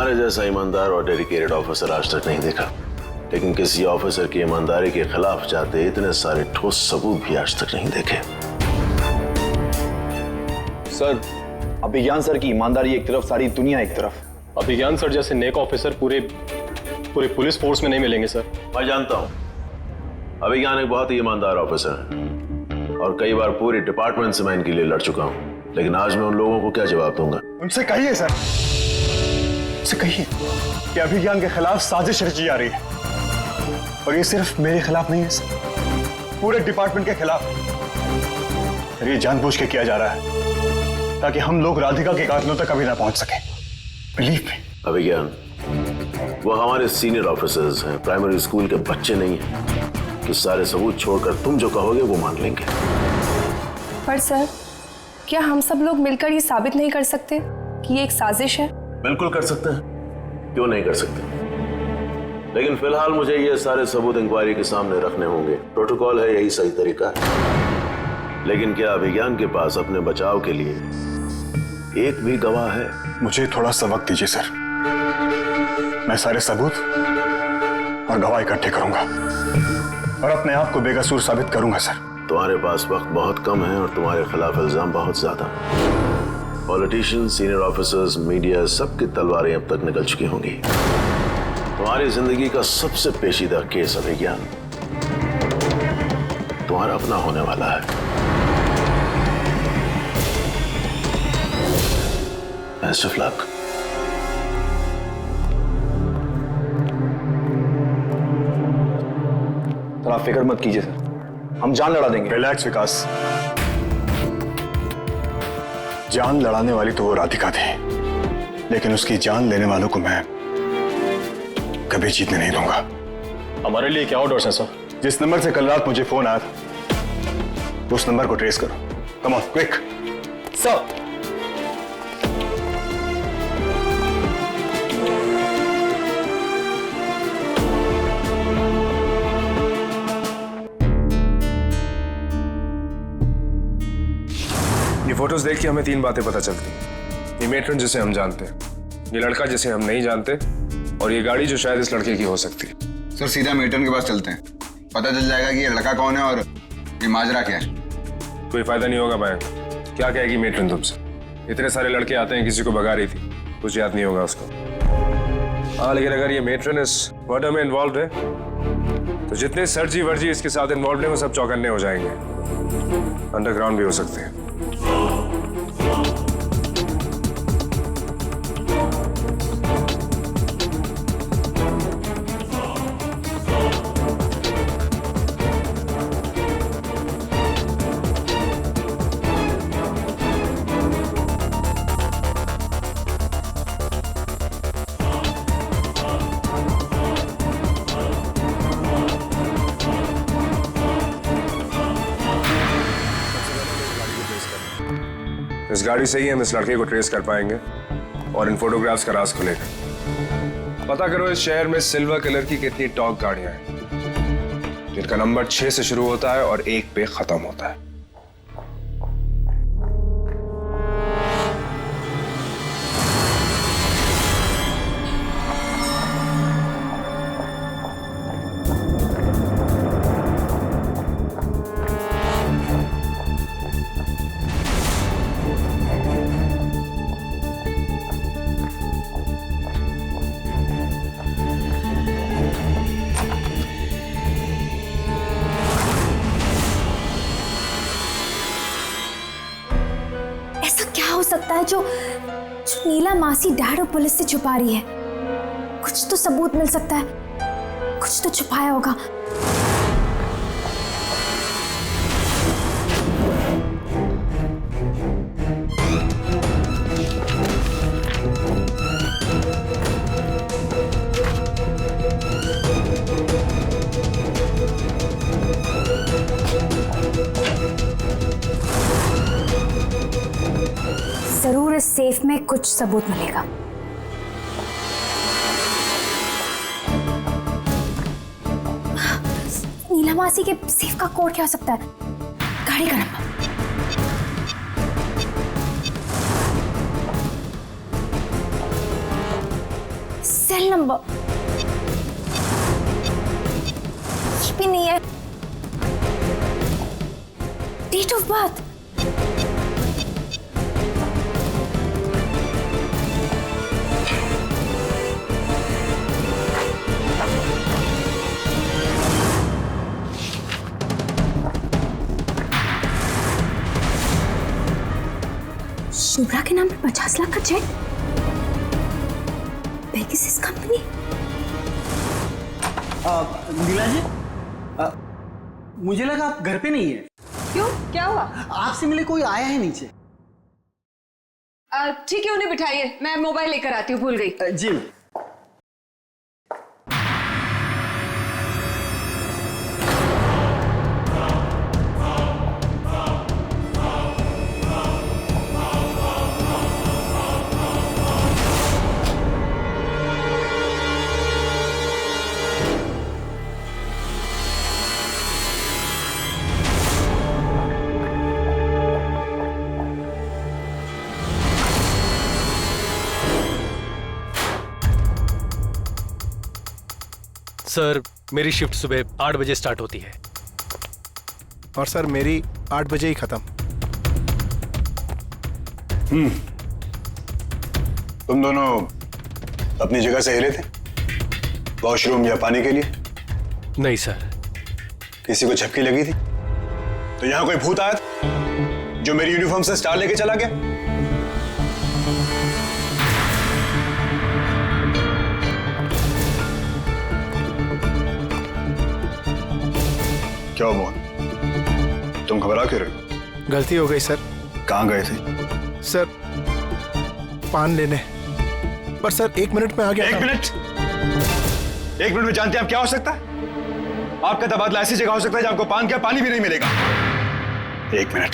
तुम्हारे जैसा ईमानदार और डेडिकेटेड ऑफिसर आज तक नहीं देखा, लेकिन किसी ऑफिसर की ईमानदारी के खिलाफ जाते इतने सारे ठोस सबूत भी आज तक नहीं देखे। सर, अभिज्ञान सर की ईमानदारी एक तरफ, सारी दुनिया एक तरफ। अभिज्ञान सर जैसे नेक ऑफिसर पूरे पुलिस फोर्स में नहीं मिलेंगे सर। मैं जानता हूँ अभिज्ञान एक बहुत ही ईमानदार ऑफिसर है और कई बार पूरे डिपार्टमेंट से मैं इनके लिए लड़ चुका हूँ, लेकिन आज मैं उन लोगों को क्या जवाब दूंगा? उनसे कहिए सर, उनसे कहिए कि अभिज्ञान के खिलाफ साजिश रची जा रही है, और ये सिर्फ मेरे खिलाफ नहीं है सर, पूरे डिपार्टमेंट के खिलाफ। और ये जानबूझ के किया जा रहा है ताकि हम लोग राधिका के कातलों तक कभी ना पहुंच सके। Believe me. अभिज्ञान वो हमारे सीनियर ऑफिसर्स हैं, प्राइमरी स्कूल के बच्चे नहीं हैं कि सारे सबूत छोड़कर तुम जो कहोगे वो मान लेंगे। पर सर, क्या हम सब लोग मिलकर ये साबित नहीं कर सकते कि ये एक साजिश है? बिल्कुल कर सकते हैं, क्यों नहीं कर सकते, लेकिन फिलहाल मुझे ये सारे सबूत इंक्वायरी के सामने रखने होंगे। प्रोटोकॉल है, यही सही तरीका है। लेकिन क्या अभिज्ञान के पास अपने बचाव के लिए एक भी गवाह है? मुझे थोड़ा सा वक्त दीजिए सर, मैं सारे सबूत और गवाह इकट्ठे करूंगा और अपने आप को बेकसूर साबित करूंगा सर। तुम्हारे पास वक्त बहुत कम है और तुम्हारे खिलाफ इल्जाम बहुत ज्यादा। पॉलिटिशियन, सीनियर ऑफिसर्स, मीडिया, सबकी तलवारें अब तक निकल चुकी होंगी। तुम्हारी जिंदगी का सबसे पेचीदा केस अभिज्ञान तुम्हारा अपना होने वाला है। Best of luck. सर आप फिक्र मत कीजिए सर, हम जान लड़ा देंगे। रिलैक्स विकास, जान लड़ाने वाली तो वो राधिका थी, लेकिन उसकी जान लेने वालों को मैं कभी जीतने नहीं दूंगा। हमारे लिए क्या ऑर्डर्स है सर? जिस नंबर से कल रात मुझे फोन आया था उस नंबर को ट्रेस करो। Come on quick. सर ये फोटोज देख के हमें 3 बातें पता चलती हैं। ये मेट्रन जिसे हम जानते हैं, ये लड़का जिसे हम नहीं जानते, और ये गाड़ी जो शायद इस लड़के की हो सकती है। सर सीधा मेट्रन के पास चलते हैं, पता चल जाएगा कि ये लड़का कौन है और ये माजरा क्या है। कोई फायदा नहीं होगा भाई, क्या कहेगी मेट्रन तुमसे? इतने सारे लड़के आते हैं, किसी को भगा रही थी, कुछ याद नहीं होगा उसको। हाँ, लेकिन अगर ये मेट्रन इस मर्डर में इन्वॉल्व है तो जितने सर्जी वर्जी इसके साथ इन्वॉल्व हैं वो सब चौकन्ने हो जाएंगे। अंडरग्राउंड भी हो सकते हैं। इस गाड़ी से ही हम इस लड़के को ट्रेस कर पाएंगे और इन फोटोग्राफ्स का राज खुलेगा। पता करो इस शहर में सिल्वर कलर की कितनी टॉक गाड़ियां हैं जिनका नंबर 6 से शुरू होता है और 1 पे खत्म होता है। हो सकता है जो नीला मासी डैड और पुलिस से छुपा रही है? कुछ तो सबूत मिल सकता है, कुछ तो छुपाया होगा। जरूर इस सेफ में कुछ सबूत मिलेगा। नीला मासी के सेफ का कोड क्या हो सकता है? गाड़ी का नंबर। सेल नंबर ये भी नहीं है। डेट ऑफ बर्थ शुभ्रा के नाम पे 50 लाख का cheque. Pegasus company. Neela ji, मुझे लगा आप घर पे नहीं है। क्यों, क्या हुआ? आपसे मिले कोई आया है नीचे? ठीक है, उन्हें बिठाइए, मैं मोबाइल लेकर आती हूँ, भूल गई। जी मैम। सर, मेरी शिफ्ट सुबह 8 बजे स्टार्ट होती है। और सर मेरी 8 बजे ही खत्म। तुम दोनों अपनी जगह से हिले थे वॉशरूम या पानी के लिए? नहीं सर। किसी को झपकी लगी थी? तो यहां कोई भूत आया था जो मेरी यूनिफॉर्म से स्टार लेके चला गया? क्या मोहन, तुम घबरा क्यों रहे हो? गलती हो गई सर। कहां गए थे? सर पान लेने। पर सर 1 मिनट में आ गया। 1 मिनट? 1 मिनट में जानते हैं आप क्या हो सकता है? आपका तबादला ऐसी जगह हो सकता है जहां आपको पान क्या पानी भी नहीं मिलेगा। 1 मिनट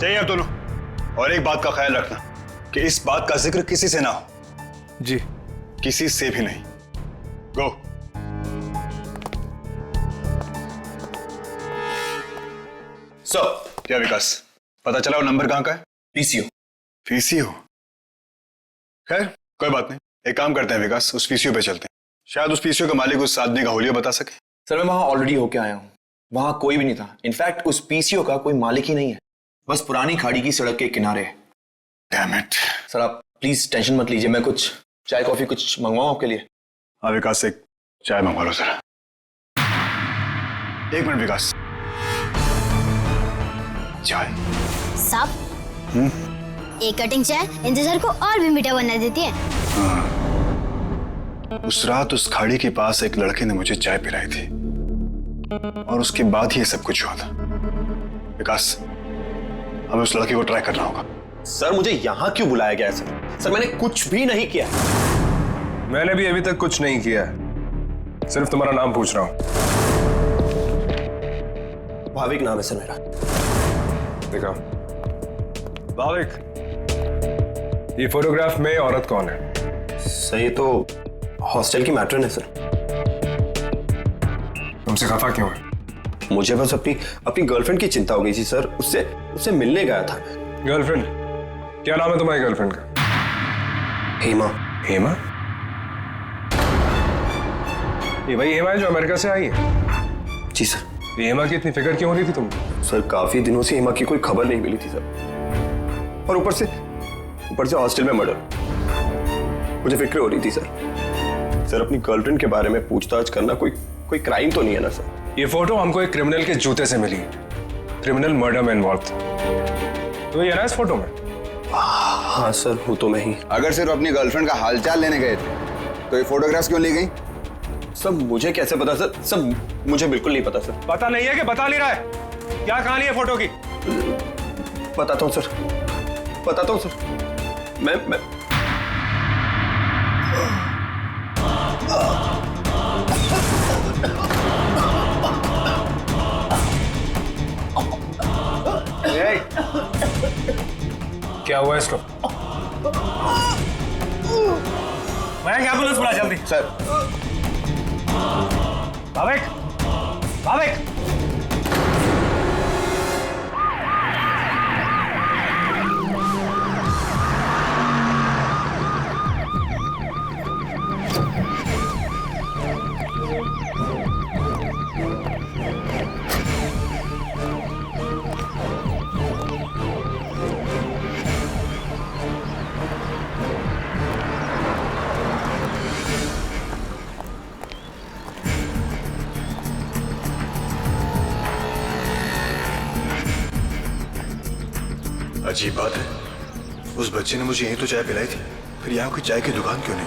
चाहिए आप दोनों। और एक बात का ख्याल रखना कि इस बात का जिक्र किसी से ना हो। जी। किसी से भी नहीं। गो। क्या विकास, पता चला वो नंबर कहां का है? पीसीओ। पीसीओ? खैर कोई बात नहीं, एक काम करते हैं विकास, उस पीसीओ पे चलते हैं। शायद उस पीसीओ का मालिक उस आदमी का हुलिया बता सके। सर मैं वहां ऑलरेडी होके आया हूं, वहां कोई भी नहीं था। इनफैक्ट उस पीसीओ का कोई मालिक ही नहीं है, बस पुरानी खाड़ी की सड़क के किनारे है। Damn it. सर आप प्लीज टेंशन मत लीजिए, मैं कुछ चाय कॉफी कुछ मंगवाऊं आपके लिए? हाँ विकास, एक चाय मंगवा लो जरा। 1 मिनट विकास। चाय साहब, एक कटिंग चाय इंतजार को और भी मीठा बना देती है। उस रात उस खाड़ी के पास एक लड़के ने मुझे चाय पिलाई थी और उसके बाद ही ये सब कुछ हुआ था। विकास, हमें उस लड़के को ट्राई करना होगा। सर मुझे यहाँ क्यों बुलाया गया है सर? सर मैंने कुछ भी नहीं किया। मैंने भी अभी तक कुछ नहीं किया, सिर्फ तुम्हारा नाम पूछ रहा हूं। भाविक नाम है सर मेरा। देखा भाविक, ये फोटोग्राफ में औरत कौन है? सर ये तो हॉस्टल की मैट्रन है सर। तुमसे खफा क्यों है? मुझे बस अपनी गर्लफ्रेंड की चिंता हो गई थी सर, उससे मिलने गया था। गर्लफ्रेंड? क्या नाम है तुम्हारी गर्लफ्रेंड का? हेमा। हेमा? ये वही हेमा है जो अमेरिका से आई है? जी सर। ये हेमा की इतनी फिक्र क्यों हो रही थी तुमको? सर काफी दिनों से हेमा की कोई खबर नहीं मिली थी सर, और ऊपर से हॉस्टल में मर्डर। मुझे फिक्र हो रही थी सर अपनी गर्लफ्रेंड के बारे में पूछताछ करना कोई क्राइम तो नहीं है ना सर? ये फोटो हमको एक क्रिमिनल के जूते से मिली, क्रिमिनल मर्डर में इन्वॉल्व था। तो ये है ना इस फोटो में? हाँ सर, हूँ तो मैं ही। अगर सिर्फ अपनी गर्लफ्रेंड का हालचाल लेने गए थे तो ये फोटोग्राफ्स क्यों ली गई? सब मुझे कैसे पता सर? सब मुझे बिल्कुल नहीं पता सर। पता नहीं है कि बता नहीं रहा है? क्या कहानी है फोटो की? बताता हूँ सर। मैं क्या हुआ इसको? मैं क्या पुलिस बुला जल्दी। सर भाविक, भाविक अजीब बात है, उस बच्चे ने मुझे यहीं तो चाय पिलाई थी, फिर यहाँ कोई चाय की दुकान क्यों नहीं?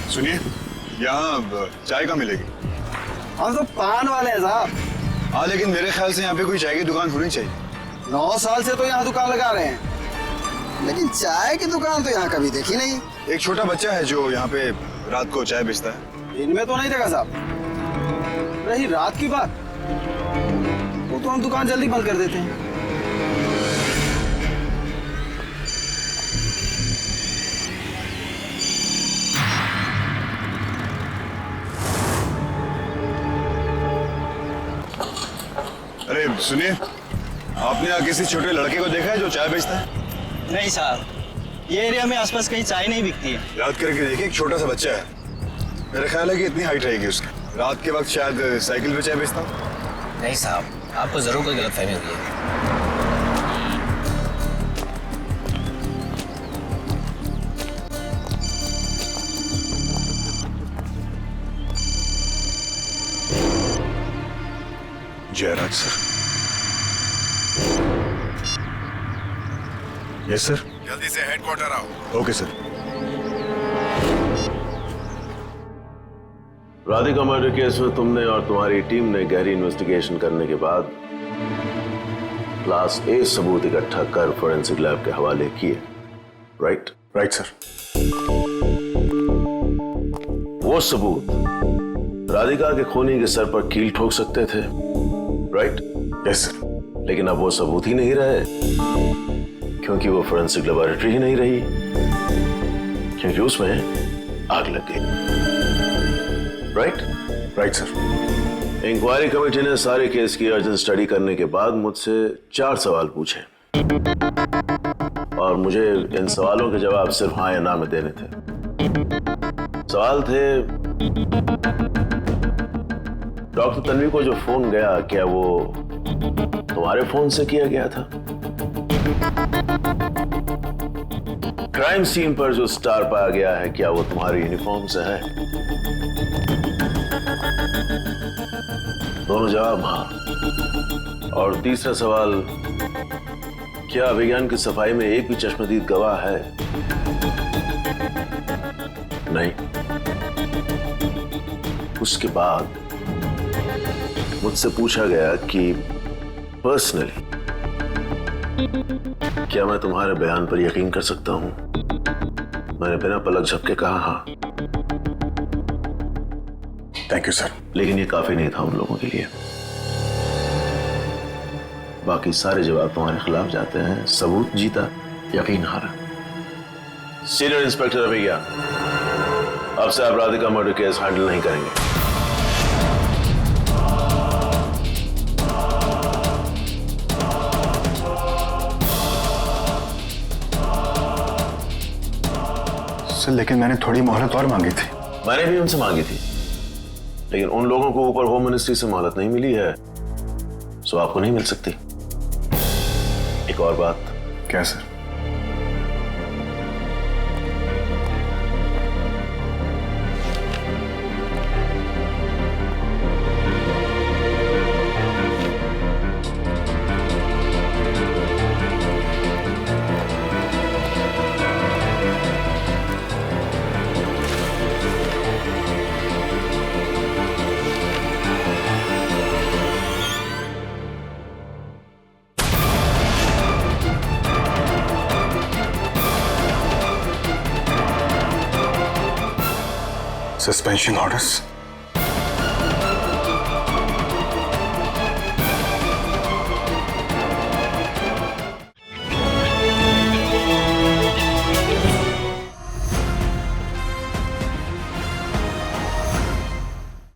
सुनिए, यहाँ चाय कहाँ मिलेगी? हम तो पान वाले हैं साहब। हाँ, लेकिन मेरे ख्याल से यहाँ पे कोई चाय की दुकान होनी चाहिए। 9 साल से तो यहाँ दुकान लगा रहे हैं, लेकिन चाय की दुकान तो यहाँ कभी देखी नहीं। एक छोटा बच्चा है जो यहाँ पे रात को चाय बेचता है। इनमें तो नहीं देखा साहब। रही रात की बात, वो तो हम दुकान जल्दी बंद कर देते हैं। अरे सुनिए, आपने यहाँ किसी छोटे लड़के को देखा है जो चाय बेचता है? नहीं साहब, ये एरिया में आसपास कहीं चाय नहीं बिकती है। याद करके देखिए, एक छोटा सा बच्चा है, मेरा ख्याल है कि इतनी हाइट रहेगी उसकी। रात के वक्त शायद साइकिल पे चाय बेचता हूँ। नहीं साहब, आपको जरूर कोई गलतफहमी हुई है। जयराज सर। Yes sir. जल्दी से हेडक्वार्टर आओ। Okay sir. Radhika murder case में तुमने और तुम्हारी टीम ने गहरी इन्वेस्टिगेशन करने के बाद क्लास ए सबूत इकट्ठा कर फोरेंसिक लैब के हवाले किए, राइट? Right sir. वो सबूत राधिका के खूनी के सर पर कील ठोक सकते थे, राइट? Yes sir. लेकिन अब वो सबूत ही नहीं रहे, क्योंकि वो फोरेंसिक लेबोरेटरी ही नहीं रही, क्योंकि उसमें आग लग गई, right? Right sir. Inquiry committee ने सारे केस की अर्जेंट स्टडी करने के बाद मुझसे 4 सवाल पूछे और मुझे इन सवालों के जवाब सिर्फ हाँ या ना में देने थे। सवाल थे, डॉक्टर तन्वी को जो फोन गया, क्या वो तुम्हारे फोन से किया गया था? क्राइम सीन पर जो स्टार पाया गया है, क्या वो तुम्हारी यूनिफॉर्म से है? दोनों जवाब हाँ। और तीसरा सवाल, क्या अभिज्ञान की सफाई में एक भी चश्मदीद गवाह है? नहीं। उसके बाद मुझसे पूछा गया कि पर्सनली क्या मैं तुम्हारे बयान पर यकीन कर सकता हूं? मैंने बिना पलक झपके कहा हाँ। Thank you sir. लेकिन ये काफी नहीं था उन लोगों के लिए। बाकी सारे जवाब तुम्हारे खिलाफ जाते हैं। सबूत जीता, यकीन हारा। सीनियर इंस्पेक्टर अभिज्ञान, अब से आप राधिका मर्डर केस हैंडल नहीं करेंगे। सर, लेकिन मैंने थोड़ी मोहलत और मांगी थी। मैंने भी उनसे मांगी थी, लेकिन उन लोगों को ऊपर होम मिनिस्ट्री से मोहलत नहीं मिली है, सो आपको नहीं मिल सकती। एक और बात। क्या सर? Suspension orders.